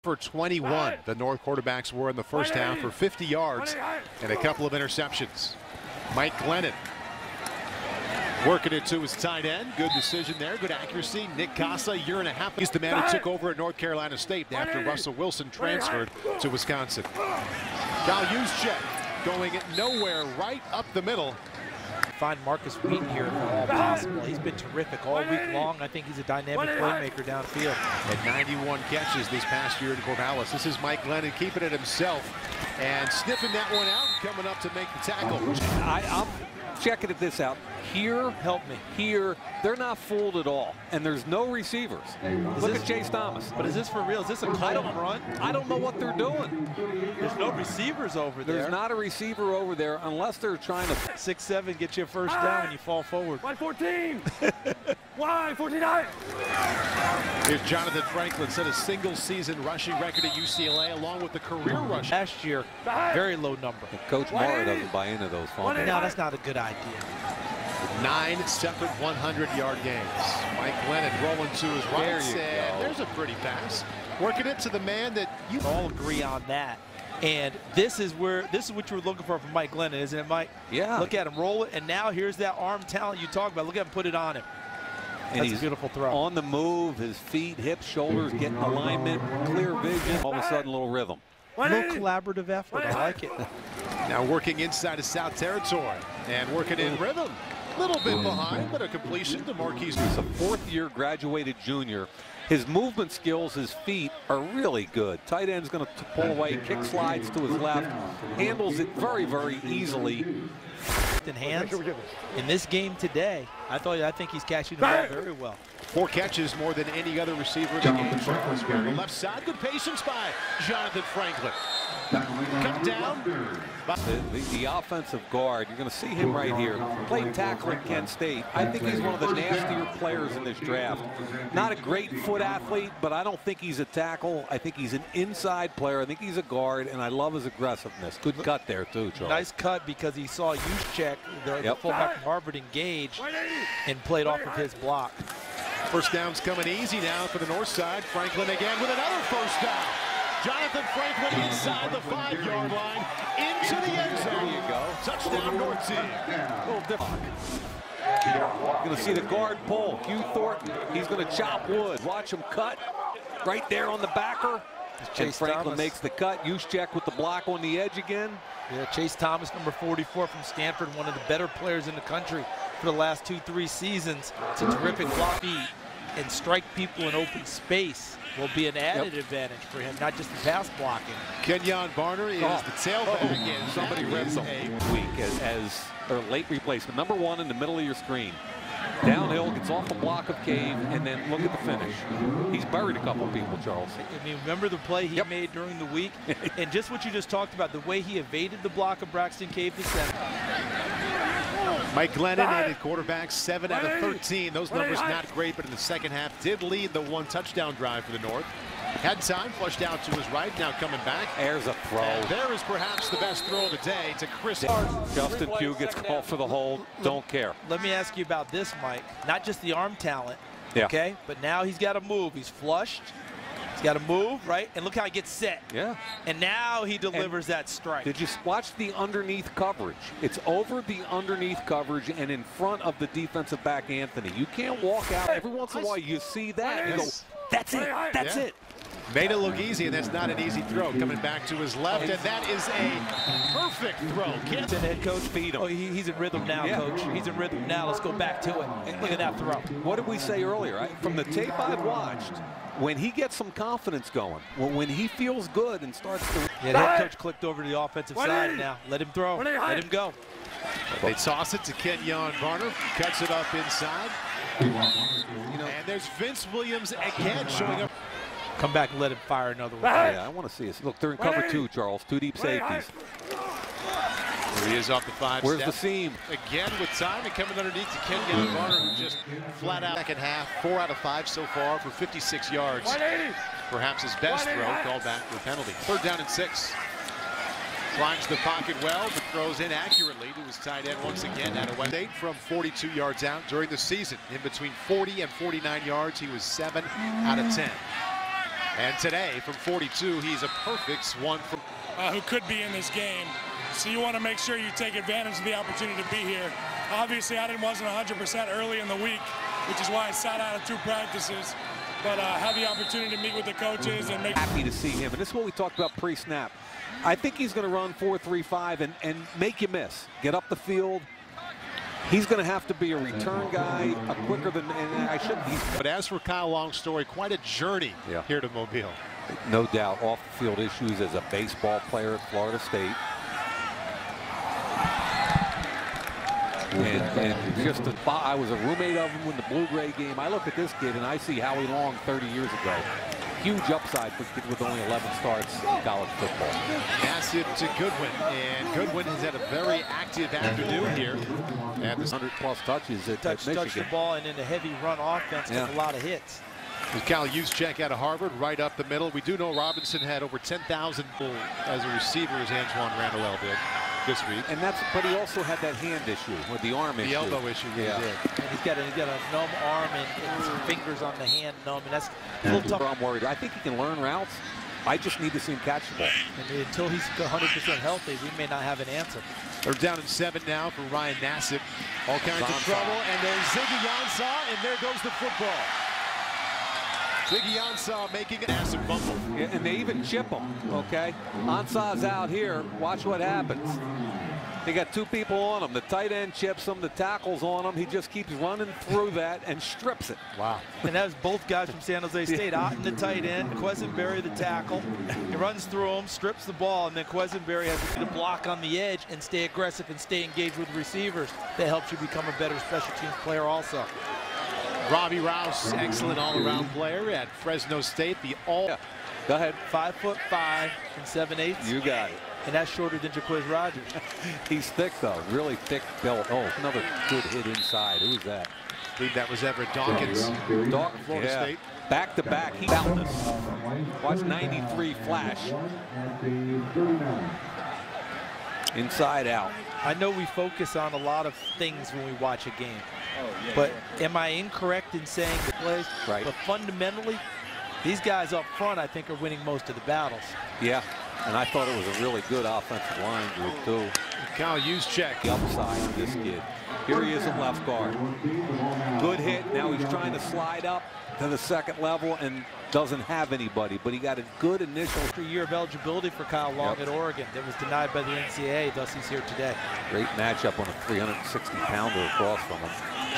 For 21, the North quarterbacks were in the first half for 50 yards and a couple of interceptions. Mike Glennon working it to his tight end. Good decision there, good accuracy. Nick Casa, a year and a half. He's the man who took over at North Carolina State after Russell Wilson transferred to Wisconsin. Kyle Juszczyk going nowhere, right up the middle. Find Marcus Wheaton here if at all possible. He's been terrific all week long. I think he's a dynamic playmaker downfield. At 91 catches this past year in Corvallis. This is Mike Glennon keeping it himself and sniffing that one out and coming up to make the tackle. I'm checking this out. Here, help me. Here, they're not fooled at all, and there's no receivers. Look at Chase Thomas. But is this for real? Is this a called run? I don't know what they're doing. There's no receivers over there. There's not a receiver over there unless they're trying to 6-7 get you a first down when you fall forward. 114. 149. Here's Jonathan Franklin, set a single-season rushing record at UCLA, along with the career rush. Last year, very low number. Coach Mara doesn't buy into those fumbles. No, that's not a good idea. 9 separate 100-yard games. Mike Glennon rolling to his right, and there's a pretty pass. Working it to the man that you all agree on that. And this is what you were looking for from Mike Glennon, isn't it, Mike? Yeah. Look at him roll it, and now here's that arm talent you talk about. Look at him put it on him. And That's a beautiful throw. On the move, his feet, hips, shoulders, getting alignment, clear vision. All of a sudden, a little rhythm. A little collaborative effort. I like it. Now working inside of South Territory and working in rhythm. Little bit behind, but a completion to Marquise. He's a fourth-year graduated junior. His movement skills, his feet are really good. Tight end's going to pull away, kick slides to his left, handles it very, very easily. In hands in this game today, I think he's catching the ball very well. 4 catches, more than any other receiver in the game. On the left side, good patience by Jonathan Franklin. Come down. The offensive guard, you're going to see him right here. Played tackle at Kent State. I think he's one of the nastier players in this draft. Not a great foot athlete, but I don't think he's a tackle. I think he's an inside player. I think he's a guard, and I love his aggressiveness. Good cut there, too, Charles. Nice cut because he saw Juszczyk, the fullback from Harvard, engage and played off of his block. First down's coming easy now for the north side. Franklin again with another first down. Jonathan Franklin inside the 5-yard line, into the end zone. There you go. Touchdown, North team. A little different. You're going to see the guard pull. Hugh Thornton, he's going to chop wood. Watch him cut right there on the backer. And Franklin makes the cut. Juszczyk with the block on the edge again. Yeah, Chase Thomas, number 44 from Stanford, one of the better players in the country for the last 2-3 seasons. It's a terrific block and strike people in open space will be an added advantage for him, not just the pass blocking. Kenyon Barner is the tailback. And somebody read him week as late replacement. Number 1 in the middle of your screen. Downhill, gets off the block of Cave, and then look at the finish. He's buried a couple of people, Charles. I mean, remember the play he made during the week? And just what you just talked about, the way he evaded the block of Braxton Cave to center. Mike Glennon added quarterbacks 7 out of 13. Those numbers not great, but in the second half did lead the 1 touchdown drive for the North. Had time, flushed out to his right, now coming back. There's a throw. And there is perhaps the best throw of the day to Chris. Justin Pugh gets called for the hold. Don't care. Let me ask you about this, Mike. Not just the arm talent, yeah. Okay? But now he's got to move. He's flushed. He's got to move, right? And look how he gets set. Yeah. And now he delivers that strike. Did you watch the underneath coverage? It's over the underneath coverage and in front of the defensive back, Anthony. You can't walk out. Every once in a while you see that. You go, that's it. That's it. Made it look easy, and that's not an easy throw. Coming back to his left, and that is a perfect throw. Can't head coach feed him. Oh, he's in rhythm now, Coach. He's in rhythm now. Let's go back to it. And look at that throw. What did we say earlier? From the tape I've watched, when he gets some confidence going, when he feels good and starts to... Yeah, the head coach clicked over to the offensive side now. Let him throw. Let him go. They toss it to Kenyon Barner. Cuts it up inside. And there's Vince Williams again showing up. Come back and let him fire another one. Yeah, I want to see this. Look, they're in cover 2, Charles. 2 deep safeties. There he is off the 5 Where's the seam? Again with time and coming underneath to Kenyon Barner, who just flat out second half. 4 out of 5 so far for 56 yards. Perhaps his best throw, called back for a penalty. 3rd down and 6. Climbs the pocket well, but throws in accurately to his tight end once again. Out of West State from 42 yards out during the season. In between 40 and 49 yards, he was 7 out of 10. And today, from 42, he's a perfect one from who could be in this game. So you want to make sure you take advantage of the opportunity to be here. Obviously, I wasn't 100% early in the week, which is why I sat out of 2 practices. But had the opportunity to meet with the coaches and make. Happy to see him, and this is what we talked about pre-snap. I think he's going to run 4.35 and make you miss. Get up the field. He's going to have to be a return guy, quicker than, and I shouldn't. But as for Kyle Long's story, quite a journey here to Mobile. No doubt, off-the-field issues as a baseball player at Florida State. And just I was a roommate of him in the Blue-Gray game. I look at this kid and I see Howie Long 30 years ago. Huge upside for a kid with only 11 starts in college football. Massive to Goodwin, and Goodwin has had a very active afternoon here. And this 100+ touches at Michigan. Touch the ball, and in a heavy run offense, took a lot of hits. Cal Juszczyk out of Harvard, right up the middle. We do know Robinson had over 10,000 as a receiver, as Antoine Randall did this week. And but he also had that hand issue, with the arm issue. The elbow issue, he did. And he's got a numb arm and some fingers on the hand numb, and that's a little tough. I'm worried. I think he can learn routes. I just need to see him catch the ball. And until he's 100% healthy, we may not have an answer. They're down in 7 now for Ryan Nassib. All kinds of trouble, and there's Ziggy Ansah, and there goes the football. Ziggy Ansah making an Nassib fumble. Yeah, and they even chip him, okay? Ansah's out here. Watch what happens. They got 2 people on him. The tight end chips him. The tackle's on him. He just keeps running through that and strips it. Wow. And that was both guys from San Jose State. Otten, the tight end, Quesenberry, the tackle. He runs through him, strips the ball, and then Quesenberry has to block on the edge and stay aggressive and stay engaged with receivers. That helps you become a better special teams player also. Robbie Rouse, excellent all-around player at Fresno State. Go ahead. 5'5" and 7/8. You got it. And that's shorter than Jaquiz Rogers. He's thick, though. Really thick built. Oh, another good hit inside. Who's that? I believe that was Everett Dawkins. Dawkins, Florida State. Back-to-back. He's out this. Watch 93 flash. Inside out. I know we focus on a lot of things when we watch a game. But am I incorrect in saying the plays? Right. But fundamentally, these guys up front, I think, are winning most of the battles. Yeah, and I thought it was a really good offensive line group, too. Cal Juszczyk. The upside of this kid. Here he is at left guard. Good hit. Now he's trying to slide up to the second level and doesn't have anybody, but he got a good initial. Year of eligibility for Kyle Long at Oregon that was denied by the NCAA, thus he's here today. Great matchup on a 360-pounder across from him.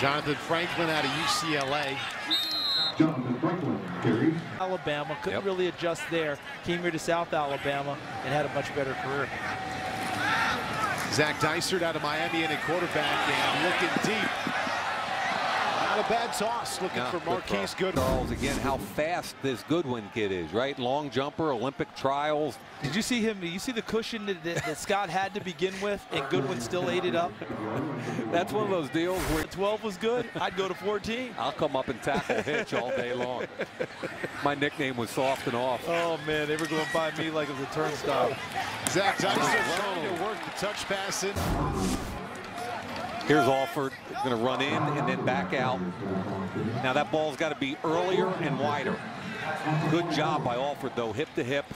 Jonathan Franklin out of UCLA. Alabama couldn't really adjust there. Came here to South Alabama and had a much better career. Zach Dysert out of Miami in a quarterback and looking deep. Not a bad toss, looking for Marquise Goodwin. Charles, again, how fast this Goodwin kid is, right? Long jumper, Olympic trials. Did you see him? You see the cushion that Scott had to begin with, and Goodwin still ate it up? That's one of those deals where 12 was good. I'd go to 14. I'll come up and tackle Hitch all day long. My nickname was Soft and Off. Oh, man, they were going by me like it was a turnstile. Zach Dysert trying to work the touch pass in. Here's Alford, going to run in and then back out. Now that ball's got to be earlier and wider. Good job by Alford, though, hip to hip.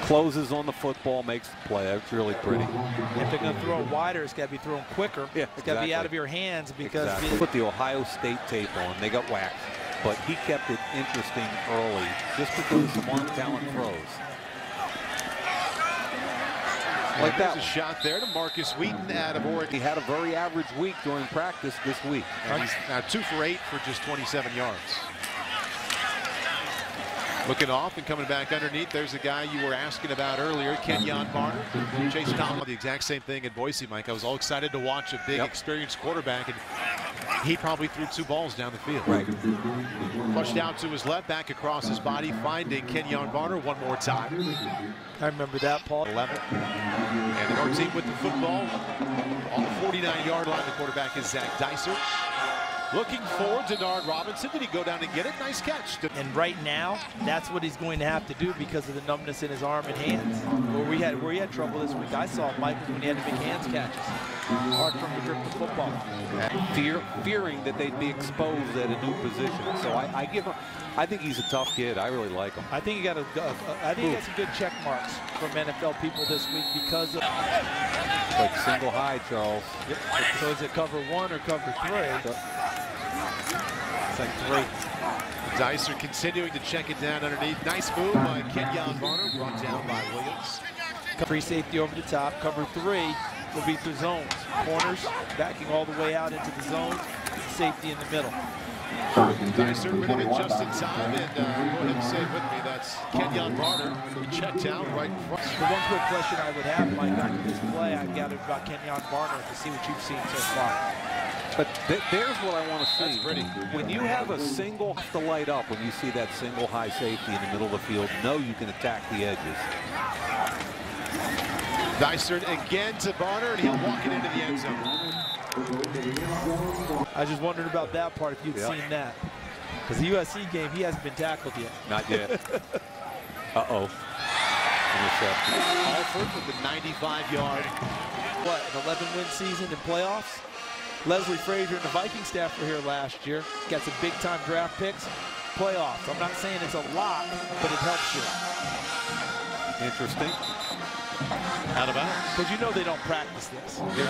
Closes on the football, makes the play. That's really pretty. If they're going to throw it wider, it's got to be thrown quicker. Yeah, it's got to be out of your hands because put the Ohio State tape on. They got whacked, but he kept it interesting early just because some arm talent throws. Like that. A shot there to Marcus Wheaton out of Oregon. He had a very average week during practice this week. And he's now 2 for 8 for just 27 yards. Looking off and coming back underneath. There's the guy you were asking about earlier, Kenyon Barner. Chase Tomlin, the exact same thing in Boise, Mike. I was all excited to watch a big, experienced quarterback, and he probably threw 2 balls down the field. Right. Pushed out to his left, back across his body, finding Kenyon Barner one more time. I remember that, Paul. 11. And our team with the football on the 49-yard line. The quarterback is Zach Dysert. Looking for Denard Robinson. Did he go down and get it? Nice catch. And right now, that's what he's going to have to do because of the numbness in his arm and hands. Where he had trouble this week, I saw Michael when he had to make hands catches. Hard for him to grip the football. Fearing that they'd be exposed at a new position. So I think he's a tough kid. I really like him. I think he got some good check marks from NFL people this week because of Like single high, Charles. Yep. So is it cover 1 or cover 3? It's like 3. Dicer continuing to check it down underneath. Nice move by Kenyon Varner, brought down by Williams. Free safety over the top. Cover 3 will be through zones. Corners backing all the way out into the zones. Safety in the middle. Dicer rid of it just in time, and go ahead and say it with me. That's Kenyon Varner who checked out right in front. The one quick question I would have, Mike, on this play, I gathered about Kenyon Varner to see what you've seen so far. But there's what I want to see. That's pretty. When you have a single to light up, when you see that single high safety in the middle of the field, know you can attack the edges. Dysert again to Varner, and he'll walk it into the end zone. I just wondered about that part, if you'd seen that. Because the USC game, he hasn't been tackled yet. Not yet. Uh-oh. Interception. Alford with the 95-yard. What, an 11-win season in playoffs? Leslie Frazier and the Viking staff were here last year. Got some big-time draft picks. Playoffs. I'm not saying it's a lot, but it helps you. Interesting. Out of bounds. Because you know they don't practice this.